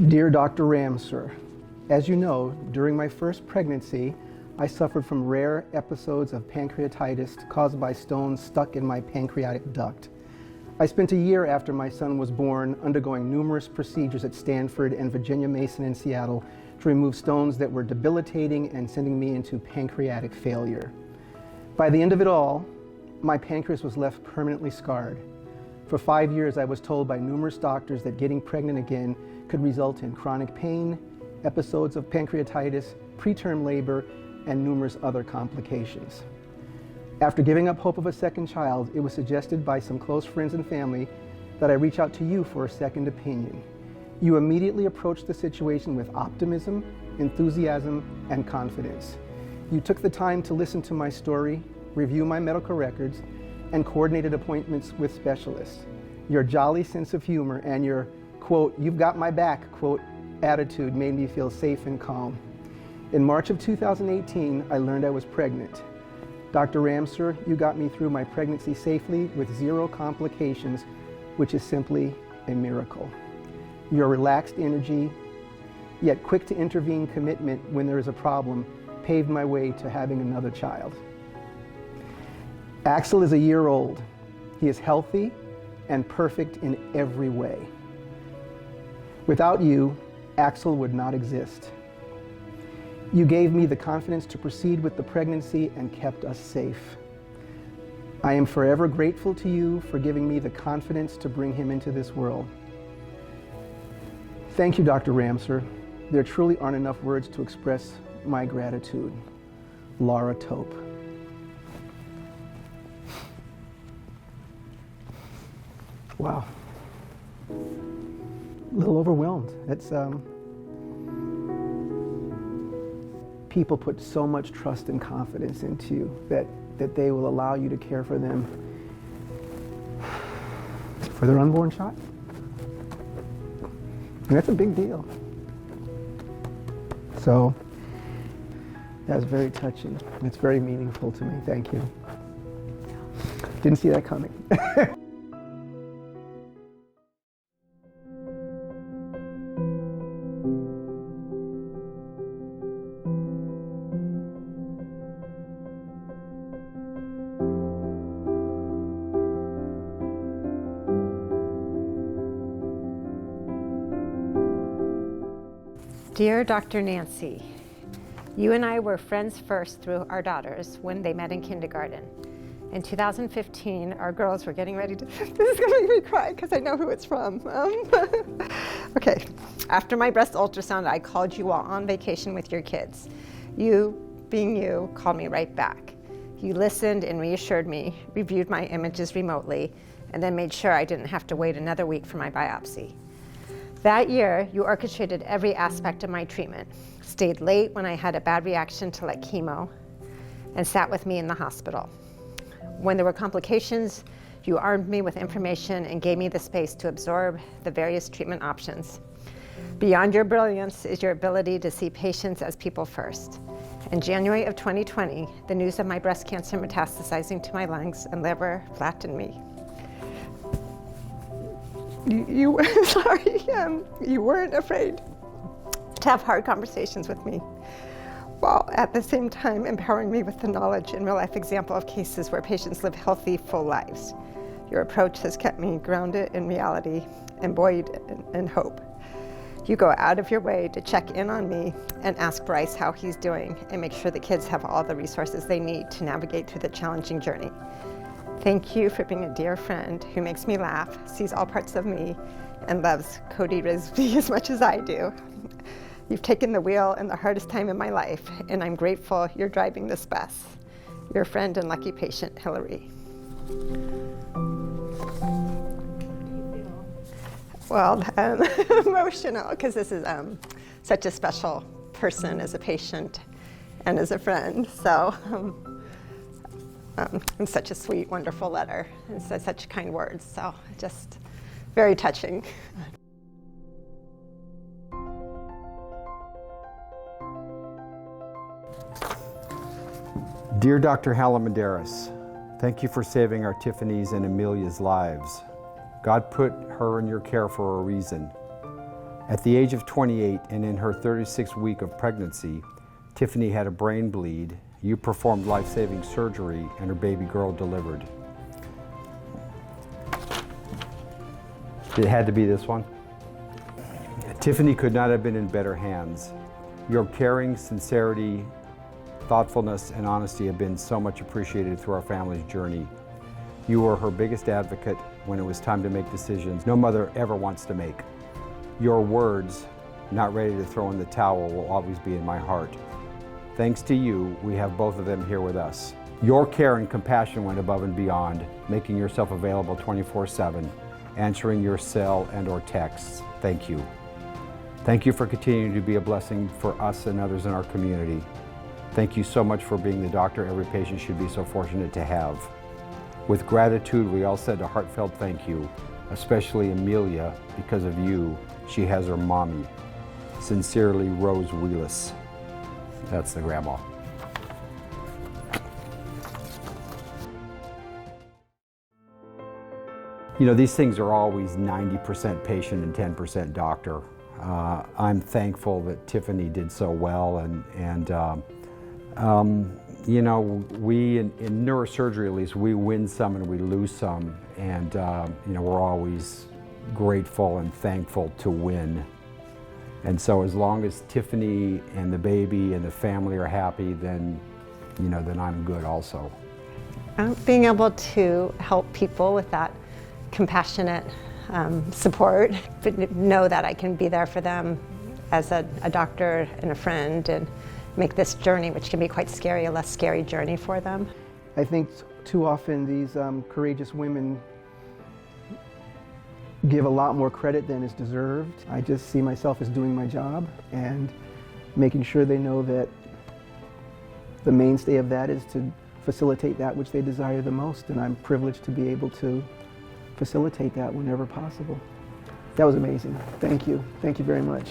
Dear Dr. Ramser, as you know, during my first pregnancy, I suffered from rare episodes of pancreatitis caused by stones stuck in my pancreatic duct. I spent a year after my son was born undergoing numerous procedures at Stanford and Virginia Mason in Seattle to remove stones that were debilitating and sending me into pancreatic failure. By the end of it all, my pancreas was left permanently scarred. For 5 years, I was told by numerous doctors that getting pregnant again could result in chronic pain, episodes of pancreatitis, preterm labor, and numerous other complications. After giving up hope of a second child, it was suggested by some close friends and family that I reach out to you for a second opinion. You immediately approached the situation with optimism, enthusiasm, and confidence. You took the time to listen to my story, review my medical records, and coordinated appointments with specialists. Your jolly sense of humor and your, quote, "you've got my back," quote, attitude made me feel safe and calm. In March of 2018, I learned I was pregnant. Dr. Ramser, you got me through my pregnancy safely with 0 complications, which is simply a miracle. Your relaxed energy, yet quick to intervene commitment when there is a problem, paved my way to having another child. Axel is a year old. He is healthy and perfect in every way. Without you, Axel would not exist. You gave me the confidence to proceed with the pregnancy and kept us safe. I am forever grateful to you for giving me the confidence to bring him into this world. Thank you, Dr. Ramser. There truly aren't enough words to express my gratitude. Laura Tope. Wow. A little overwhelmed. It's people put so much trust and confidence into you that they will allow you to care for them for their unborn child. And that's a big deal. So that's very touching. It's very meaningful to me. Thank you. Didn't see that coming. Dear Dr. Nancy, you and I were friends first through our daughters when they met in kindergarten. In 2015, our girls were getting ready to, this is gonna make me cry because I know who it's from. Okay, after my breast ultrasound, I called you while on vacation with your kids. You, being you, called me right back. You listened and reassured me, reviewed my images remotely, and then made sure I didn't have to wait another week for my biopsy. That year, you orchestrated every aspect of my treatment, stayed late when I had a bad reaction to chemo, and sat with me in the hospital. When there were complications, you armed me with information and gave me the space to absorb the various treatment options. Beyond your brilliance is your ability to see patients as people first. In January of 2020, the news of my breast cancer metastasizing to my lungs and liver flattened me. You weren't afraid to have hard conversations with me, while at the same time empowering me with the knowledge and real-life example of cases where patients live healthy, full lives. Your approach has kept me grounded in reality and buoyed in hope. You go out of your way to check in on me and ask Bryce how he's doing and make sure the kids have all the resources they need to navigate through the challenging journey. Thank you for being a dear friend who makes me laugh, sees all parts of me, and loves Cody Risby as much as I do. You've taken the wheel in the hardest time in my life, and I'm grateful you're driving this bus. Your friend and lucky patient, Hillary. Well, emotional, because this is such a special person as a patient and as a friend. So. And such a sweet, wonderful letter, and such kind words, so just very touching. Dear Dr. Halamaderis, thank you for saving our Tiffany's and Amelia's lives. God put her in your care for a reason. At the age of 28 and in her 36th week of pregnancy, Tiffany had a brain bleed. You performed life-saving surgery and her baby girl delivered. It had to be this one. Tiffany could not have been in better hands. Your caring, sincerity, thoughtfulness, and honesty have been so much appreciated through our family's journey. You were her biggest advocate when it was time to make decisions no mother ever wants to make. Your words, not ready to throw in the towel, will always be in my heart. Thanks to you, we have both of them here with us. Your care and compassion went above and beyond, making yourself available 24/7, answering your cell and/or texts. Thank you. Thank you for continuing to be a blessing for us and others in our community. Thank you so much for being the doctor every patient should be so fortunate to have. With gratitude, we all send a heartfelt thank you, especially Amelia. Because of you, she has her mommy. Sincerely, Rose Wheelis. That's the grandma. You know, these things are always 90% patient and 10% doctor. I'm thankful that Tiffany did so well, and you know, we in neurosurgery at least, we win some and we lose some, and you know, we're always grateful and thankful to win. And so as long as Tiffany and the baby and the family are happy, then, you know, then I'm good also. Being able to help people with that compassionate support, but know that I can be there for them as a doctor and a friend, and make this journey, which can be quite scary, a less scary journey for them. I think too often these courageous women give a lot more credit than is deserved. I just see myself as doing my job and making sure they know that the mainstay of that is to facilitate that which they desire the most, and I'm privileged to be able to facilitate that whenever possible. That was amazing. Thank you. Thank you very much.